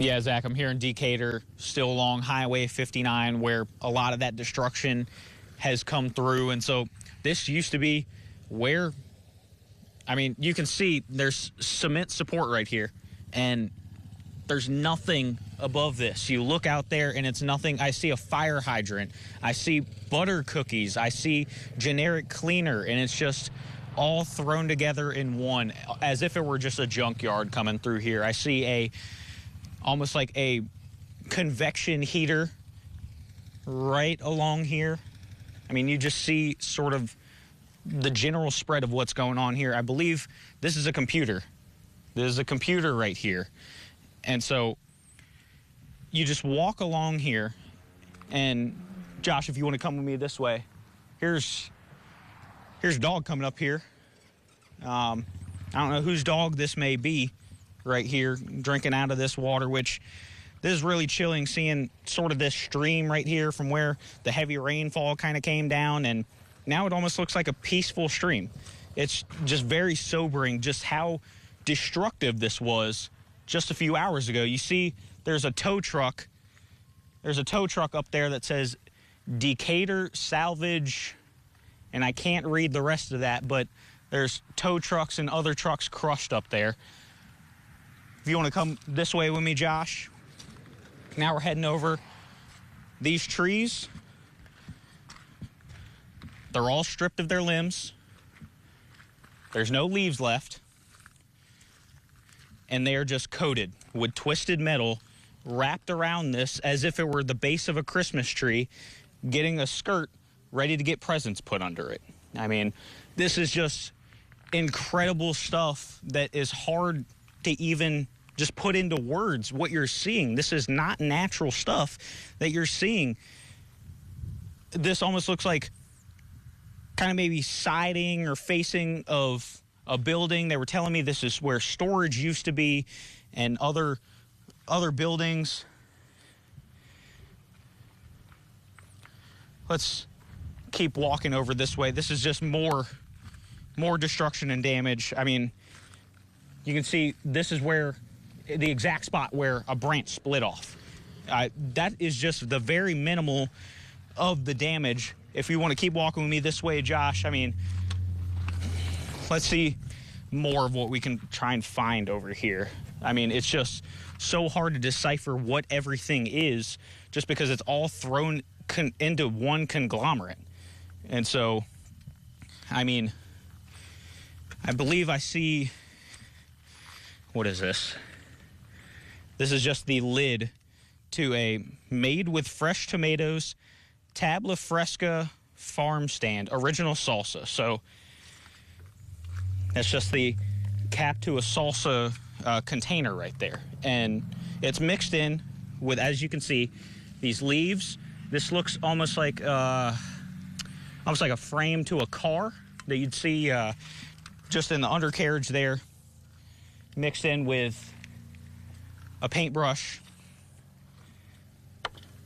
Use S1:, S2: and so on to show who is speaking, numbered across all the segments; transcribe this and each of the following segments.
S1: Yeah, Zach, I'm here in Decatur, still along Highway 59, where a lot of that destruction has come through. And so this used to be where, I mean, you can see there's cement support right here, and there's nothing above this. You look out there and it's nothing. I see a fire hydrant. I see butter cookies. I see generic cleaner, and it's just all thrown together in one, as if it were just a junkyard coming through here. I see almost like a convection heater right along here. I mean, you just see sort of the general spread of what's going on here. I believe this is a computer. There's a computer right here. And so you just walk along here, and Josh, if you want to come with me this way, here's a dog coming up here. I don't know whose dog this may be right here, drinking out of this water, which this is really chilling, seeing sort of this stream right here from where the heavy rainfall kind of came down, and now it almost looks like a peaceful stream. It's just very sobering just how destructive this was just a few hours ago. You see there's a tow truck. There's a tow truck up there that says Decatur Salvage, and I can't read the rest of that, but there's tow trucks and other trucks crushed up there. If you want to come this way with me, Josh. Now we're heading over these trees. They're all stripped of their limbs. There's no leaves left. And they are just coated with twisted metal wrapped around this as if it were the base of a Christmas tree, getting a skirt ready to get presents put under it. I mean, this is just incredible stuff that is hard to even just put into words what you're seeing. This is not natural stuff that you're seeing. This almost looks like kind of maybe siding or facing of a building. They were telling me this is where storage used to be and other buildings. Let's keep walking over this way. This is just more destruction and damage. I mean, you can see this is where the exact spot where a branch split off. That is just the very minimal of the damage. If you want to keep walking with me this way, Josh, I mean, let's see more of what we can try and find over here. I mean, it's just so hard to decipher what everything is just because it's all thrown into one conglomerate. And so, I mean, I believe I see, what is this? This is just the lid to a made with fresh tomatoes tabla fresca farm stand original salsa. So that's just the cap to a salsa container right there, and it's mixed in with, as you can see, these leaves. This looks almost like a frame to a car that you'd see just in the undercarriage there, mixed in with a paintbrush.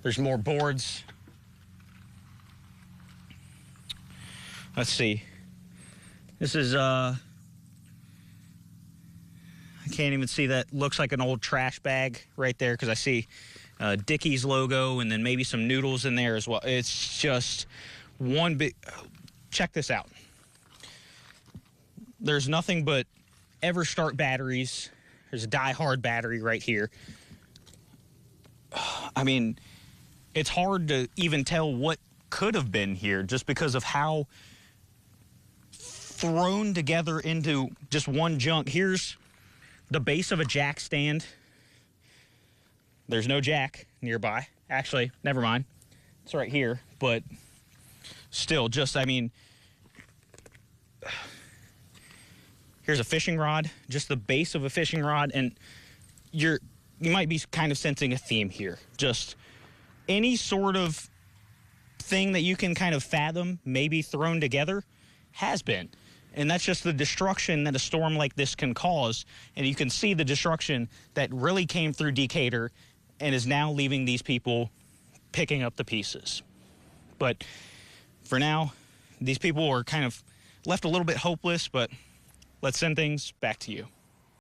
S1: There's more boards. Let's see. This is I can't even see that. Looks like an old trash bag right there because I see Dickies logo and then maybe some noodles in there as well. It's just one big. Check this out. There's nothing but Everstart batteries. There's a die-hard battery right here. I mean, it's hard to even tell what could have been here just because of how thrown together into just one junk. Here's the base of a jack stand. There's no jack nearby. Actually, never mind. It's right here, but still, just, I mean, here's a fishing rod, just the base of a fishing rod, and you might be kind of sensing a theme here. Just any sort of thing that you can kind of fathom maybe thrown together has been. And that's just the destruction that a storm like this can cause. And you can see the destruction that really came through Decatur and is now leaving these people picking up the pieces. But for now, these people are kind of left a little bit hopeless, but let's send things back to you.